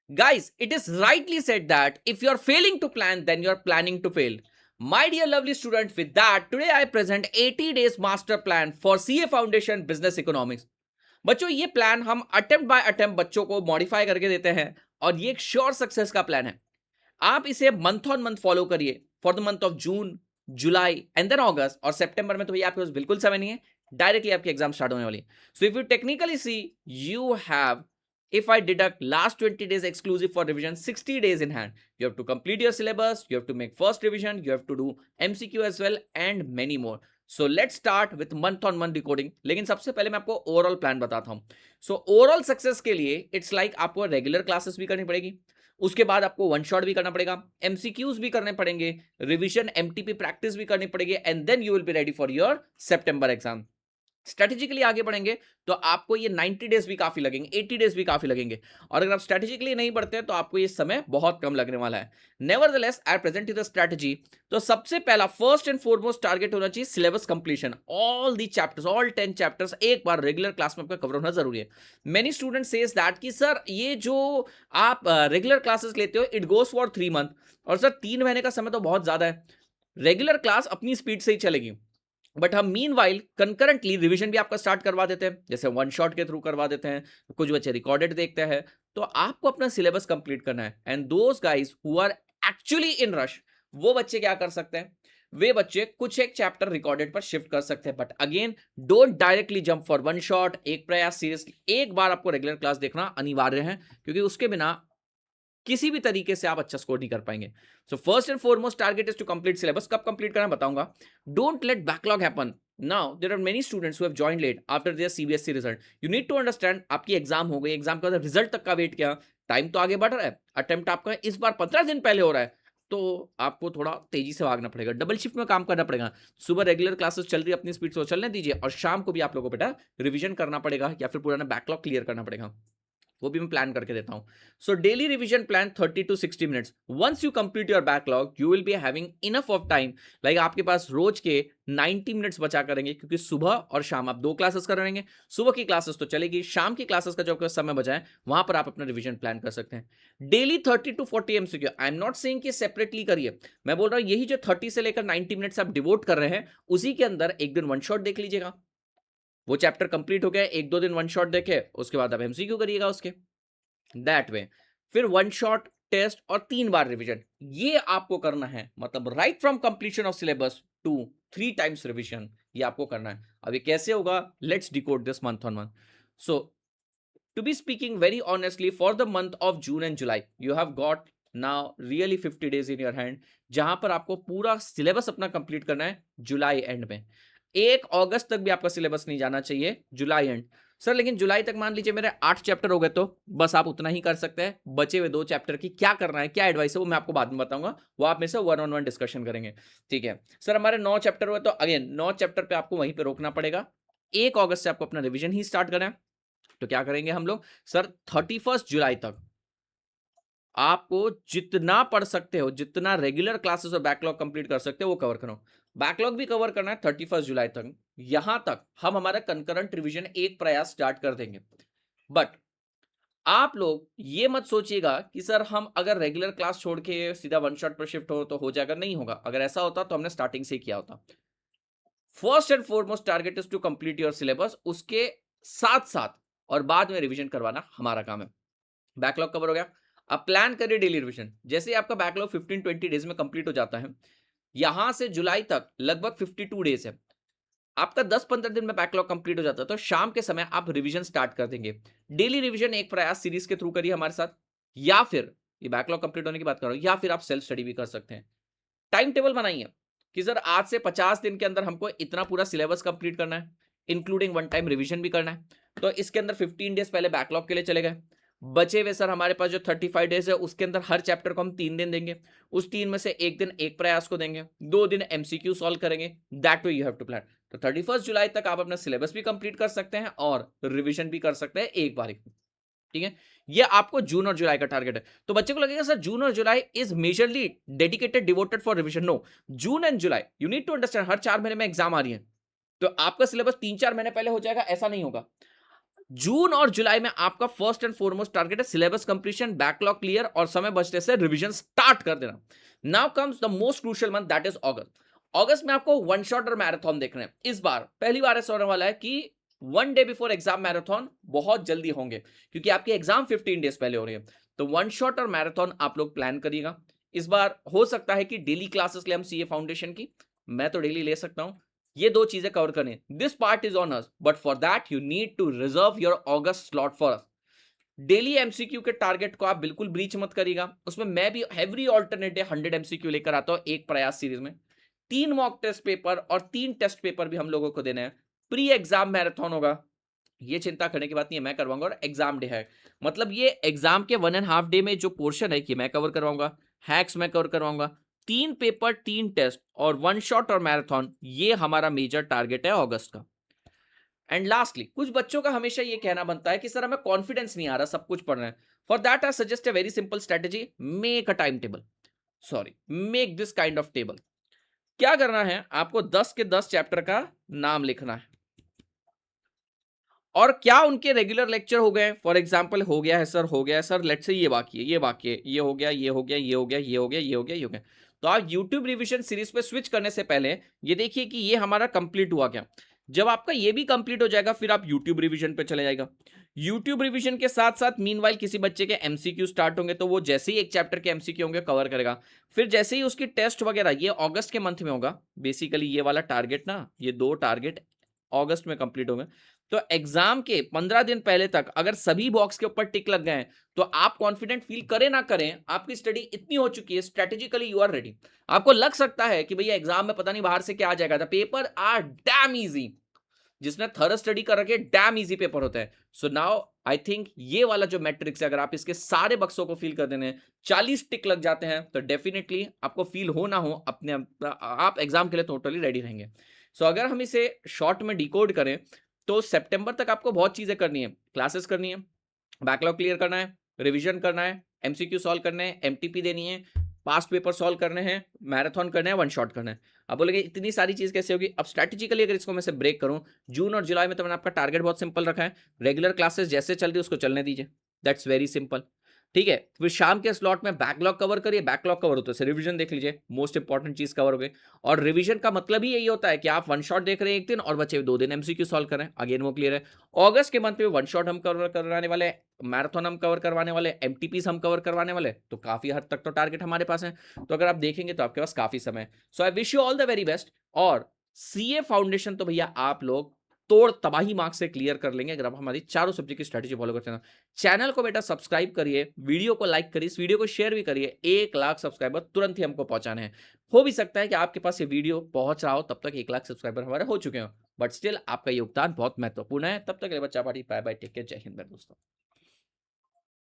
Guys, it is rightly said that if you are failing to plan, then you are planning to fail. My dear lovely students, with that, today I present 80 days master plan for CA Foundation Business Economics. बच्चों ये plan हम attempt bye attempt बच्चों को modify करके देते हैं और ये एक श्योर सक्सेस का प्लान है. आप इसे मंथ ऑन मंथ फॉलो करिए for the month of June, July and then August और सितंबर में तो भैया आपके पास बिल्कुल समय नहीं है, डायरेक्टली आपकी एग्जाम स्टार्ट होने वाली है. So if you technically see, you have, if I deduct last 20 days exclusive for revision, 60 days in hand. You have to complete your syllabus, you have to make first revision, you have to do MCQ as well and many more. So let's start with month on month recording. लेकिन सबसे पहले मैं आपको overall plan बताता हूँ. So overall success के लिए it's like आपको रेगुलर क्लासेस भी करनी पड़ेगी, उसके बाद आपको वन शॉट भी करना पड़ेगा, एमसीक्यूज भी करने पड़ेंगे, रिविजन एमटीपी प्रैक्टिस भी करनी पड़ेगी and then you will be ready for your September exam. Strategically आगे बढ़ेंगे तो आपको ये 90 डेज भी काफी लगेंगे, 80 डेज भी काफी लगेंगे, और अगर आप स्ट्रेटेजिकली नहीं बढ़ते हैं तो आपको ये समय बहुत कम लगने वाला है. Nevertheless I present you the strategy. तो सबसे पहला फर्स्ट एंड फॉरमोस्ट टारगेट होना चाहिए syllabus completion. All the chapters, all 10 chapters एक बार रेगुलर क्लास में आपका कवर होना जरूरी है. मेनी स्टूडेंट सेज दैट कि सर ये जो आप रेगुलर क्लासेस लेते हो इट गोज फॉर 3 मंथ, और सर 3 महीने का समय तो बहुत ज्यादा है. रेगुलर क्लास अपनी स्पीड से ही चलेगी, बट हम मीन वाइल कंकरेंटली रिविजन भी आपका स्टार्ट करवा देते हैं, जैसे वन शॉट के थ्रू करवा देते हैं, कुछ बच्चे रिकॉर्डेड देखते हैं. तो आपको अपना सिलेबस कंप्लीट करना है. And those guys who are actually in rush, वो बच्चे क्या कर सकते हैं, वे बच्चे कुछ एक चैप्टर रिकॉर्डेड पर शिफ्ट कर सकते हैं. But again don't directly jump for one shot. एक प्रयास सीरियसली एक बार आपको रेगुलर क्लास देखना अनिवार्य है, क्योंकि उसके बिना किसी भी तरीके से आप अच्छा स्कोर नहीं कर पाएंगे. So first and foremost target is to complete syllabus. कब कंप्लीट करना बताऊंगा. Don't let backlog happen. Now there are many students who have joined late after their CBSE result. You need to understand, आपकी exam हो गई, exam का result तक का wait किया, टाइम तो आगे बढ़ रहा है, अटेम्प्ट आपका इस बार 15 दिन पहले हो रहा है, तो आपको थोड़ा तेजी से भागना पड़ेगा, डबल शिफ्ट में काम करना पड़ेगा. सुबह रेगुलर क्लासेस चल रही है अपनी स्पीड से चलने दीजिए, और शाम को भी आप लोगों को बेटा रिवीजन करना पड़ेगा या फिर पुराना बैकलॉग क्लियर करना पड़ेगा. वो भी मैं प्लान करके देता हूं. So daily revision plan 30 to 60 minutes. Once you complete your backlog you will be having enough of time, like आपके पास रोज के 90 मिनट्स बचा करेंगे, क्योंकि सुबह और शाम आप 2 क्लासेस कर रहेंगे. सुबह की क्लासेस तो चलेगी, शाम की क्लासेस का जो आपका समय बचा है वहां पर आप अपना रिवीजन प्लान कर सकते हैं. Daily 30 to 40 MCQ. I am not saying कि सेपरेटली करिए, मैं बोल रहा हूं यही जो 30 से लेकर 90 मिनट्स आप डिवोट कर रहे हैं, उसी के अंदर एक दिन वन शॉट देख लीजिएगा. वो चैप्टर कंप्लीट हो गया, 1-2 दिन वन शॉट देखे, उसके बाद आप एमसीक्यू करिएगा उसके, दैट वे. फिर वन शॉट टेस्ट और 3 बार रिवीजन, ये आपको करना है. मतलब right from completion of syllabus to 3 times revision, ये आपको करना है. अब ये कैसे होगा, let's decode this month on month. So to be speaking very honestly, for the month of June and July you have got now really 50 days in your hand, जहां पर आपको पूरा सिलेबस अपना कंप्लीट करना है जुलाई एंड में. 1 अगस्त तक भी आपका सिलेबस नहीं जाना चाहिए, जुलाई एंड. सर लेकिन जुलाई तक मान लीजिए मेरे 8 चैप्टर हो गए, तो बस आप उतना ही कर सकते हैं. बचे हुए 2 चैप्टर की क्या करना है, क्या एडवाइस है, वो मैं आपको बाद में बताऊंगा, वो आप में से 1-on-1 डिस्कशन करेंगे. ठीक है सर, हमारे 9 चैप्टर हुए, तो अगेन 9 चैप्टर पे आपको वहीं पे रोकना पड़ेगा. 1 अगस्त से आपको अपना रिवीजन ही स्टार्ट करना है. तो क्या करेंगे हम लोग सर, 31 जुलाई तक आपको जितना पढ़ सकते हो, जितना रेगुलर क्लासेस और बैकलॉग कंप्लीट कर सकते हो वो कवर करो. बैकलॉग भी कवर करना है 31 जुलाई तक. यहां तक हम हमारा कंकरेंट रिवीजन एक प्रयास स्टार्ट कर देंगे. बट आप लोग ये मत सोचिएगा कि सर हम अगर रेगुलर क्लास छोड़ के सीधा वन शॉट पर शिफ्ट हो जाएगा. नहीं होगा. अगर ऐसा होता तो हमने स्टार्टिंग से ही किया होता. First and foremost target is to complete your syllabus. उसके साथ साथ और बाद में रिवीजन करवाना हमारा काम है. बैकलॉग कवर हो गया. अब प्लान करिए डेली रिवीजन. जैसे ही आपका बैकलॉग 15-20 डेज में कंप्लीट हो जाता है, यहां से जुलाई तक लगभग 52 डेज है, आपका 10-15 दिन में बैकलॉग कंप्लीट हो जाता है, तो शाम के समय आप रिवीजन स्टार्ट कर देंगे. डेली रिवीजन एक प्रयास सीरीज के थ्रू करिए हमारे साथ, या फिर ये बैकलॉग कंप्लीट होने की बात कर रहा हूं, या फिर आप सेल्फ स्टडी भी कर सकते हैं. टाइम टेबल बनाइए कि सर आज से 50 दिन के अंदर हमको इतना पूरा सिलेबस कंप्लीट करना है, इंक्लूडिंग वन टाइम रिवीजन भी करना है. तो इसके अंदर 15 डेज पहले बैकलॉग के लिए चले गए. बचे हुए सर हमारे पास जो 35 डेज है, उसके अंदर हर चैप्टर को हम 3 दिन देंगे. उस 3 में से 1 दिन एक प्रयास को देंगे, 2 दिन एमसीक्यू सॉल्व करेंगे. That way you have to plan. तो 31 जुलाई तक आप अपना सिलेबस भी कंप्लीट कर सकते हैं और रिवीजन भी कर सकते हैं एक बार. ठीक है, ये आपको जून और जुलाई का टारगेट है. तो बच्चे को लगेगा सर जून और July is majorly dedicated devoted for revision. No, June and July you need to understand, हर 4 महीने में एग्जाम आ रही है, तो आपका सिलेबस 3-4 महीने पहले हो जाएगा ऐसा नहीं होगा. जून और जुलाई में आपका फर्स्ट एंड फॉरमोस्ट टारगेट है सिलेबस कंप्लीशन, बैकलॉग क्लियर और समय बचने से रिवीजन स्टार्ट कर देना। Now comes the most crucial month, that is August. अगस्त में आपको वन शॉट और मैराथन देखना है। इस बार पहली बार ऐसा होने वाला है कि one day before exam marathon बहुत जल्दी होंगे, क्योंकि आपकी एग्जाम 15 डेज पहले हो रही है। तो वन शॉट और मैराथन आप लोग प्लान करिएगा। इस बार हो सकता है कि डेली क्लासेस ले हम सीए फाउंडेशन की, मैं तो डेली ले सकता हूं। ये दो चीजें कवर करनी। This part is on us, but for that you need to reserve your August slot for us. Daily MCQ के टारगेट को आप बिल्कुल ब्रीच मत करिएगा। उसमें मैं भी एवरी ऑल्टरनेट डे 100 एमसीक्यू लेकर आता हूं एक प्रयास सीरीज में। 3 मॉक टेस्ट पेपर और 3 टेस्ट पेपर भी हम लोगों को देने हैं। प्री एग्जाम मैराथन होगा, ये चिंता करने की बात नहीं है, मैं करवाऊंगा। और एग्जाम डे है, मतलब ये एग्जाम के 1.5 डे में जो पोर्शन है कि मैं कवर करवाऊंगा, हैक्स मैं कवर करवाऊंगा। 3 पेपर, 3 टेस्ट और वन शॉट और मैराथन, ये हमारा मेजर टारगेट है अगस्त का। एंड लास्टली, कुछ बच्चों का हमेशा ये कहना बनता है कि सर हमें कॉन्फिडेंस नहीं आ रहा सब कुछ पढ़ना है। For that I suggest a very simple strategy, make a time table, sorry make this kind of table. क्या करना है, आपको 10 के 10 चैप्टर का नाम लिखना है और क्या उनके रेगुलर लेक्चर हो गए। फॉर एग्जाम्पल, हो गया है सर, हो गया है सर, लेट्स से ये बाकी है, ये बाकी है, ये हो गया, ये हो गया, ये हो गया, ये हो गया, ये हो गया, ये हो गया। तो आप यूट्यूब रिवीजन सीरीज पे स्विच करने से पहले ये देखिए कि ये हमारा कंप्लीट हुआ क्या। जब आपका ये भी कंप्लीट हो जाएगा, फिर आप यूट्यूब रिवीजन पे चले जाएगा। यूट्यूब रिवीजन के साथ साथ मीनवाइल किसी बच्चे के एमसीक्यू स्टार्ट होंगे, तो वो जैसे ही एक चैप्टर के एमसीक्यू होंगे कवर करेगा। फिर जैसे ही उसकी टेस्ट वगैरह, ये अगस्त के मंथ में होगा बेसिकली, ये वाला टारगेट ना, ये 2 टारगेट अगस्त में कंप्लीट होंगे। तो एग्जाम के 15 दिन पहले तक अगर सभी बॉक्स के ऊपर टिक लग गए हैं, तो आप कॉन्फिडेंट फील करें ना करें, आपकी स्टडी इतनी हो चुकी है, स्ट्रेटेजिकली यू आर रेडी। आपको लग सकता है कि भैया एग्जाम में पता नहीं बाहर से क्या आ जाएगा, the paper are damn easy. जिसने थर्ड स्टडी कर रखे, डैम इजी पेपर होता है। सो नाउ आई थिंक ये वाला जो मैट्रिक्स है, अगर आप इसके सारे बक्सों को फिल कर देने 40 टिक लग जाते हैं, तो डेफिनेटली आपको फील हो ना हो, अपने आप एग्जाम के लिए टोटली रेडी रहेंगे। सो अगर हम इसे शॉर्ट में डिकोड करें, तो सितंबर तक आपको बहुत चीजें करनी है। क्लासेस करनी है, बैकलॉग क्लियर करना है, रिवीजन करना है, एमसीक्यू सॉल्व करने हैं, एमटीपी देनी है, पास्ट पेपर सॉल्व करने हैं, मैराथन करना है, वन शॉट करना है। अब बोलेंगे इतनी सारी चीज कैसे होगी। अब स्ट्रैटेजिकली अगर इसको मैं से ब्रेक करूं, जून और जुलाई में तो मैंने आपका टारगेट बहुत सिंपल रखा है। रेगुलर क्लासेस जैसे चल रही है उसको चलने दीजिए, दैट्स वेरी सिंपल। ठीक है, फिर शाम के स्लॉट में बैकलॉग कवर करिए। बैकलॉग कवर होता है रिवीजन देख लीजिए, मोस्ट इंपॉर्टेंट चीज कवर हो गई। और रिवीजन का मतलब ही यही होता है कि आप वन शॉट देख रहे हैं एक दिन और बचे 2 दिन एमसीक्यू सॉल्व करें, अगेन वो क्लियर है। अगस्त के मंथ में वन शॉट हम कवर करवाने वाले, मैराथन हम कवर करवाने वाले, एमटीपीस हम कवर करवाने वाले, तो काफी हद तक तो टारगेट हमारे पास है। तो अगर आप देखेंगे तो आपके पास काफी समय है। So I wish you all the very best. और सीए फाउंडेशन तो भैया आप लोग तोड़ तबाही मार्क्स से क्लियर कर लेंगे अगर आप हमारी चारों सब्जेक्ट की स्ट्रेटेजी फॉलो करते हैं। चैनल को बेटा सब्सक्राइब करिए, वीडियो को लाइक करिए, इस वीडियो को शेयर भी करिए। 1 लाख सब्सक्राइबर तुरंत ही हमको पहुंचाने हैं। हो भी सकता है कि आपके पास ये वीडियो पहुंच रहा हो तब तक 1 लाख सब्सक्राइबर हमारे हो चुके हो, बट स्टिल आपका योगदान बहुत महत्वपूर्ण है। तब तक बच्चा party, bye bye, take care, जय हिंद मेरे दोस्तों।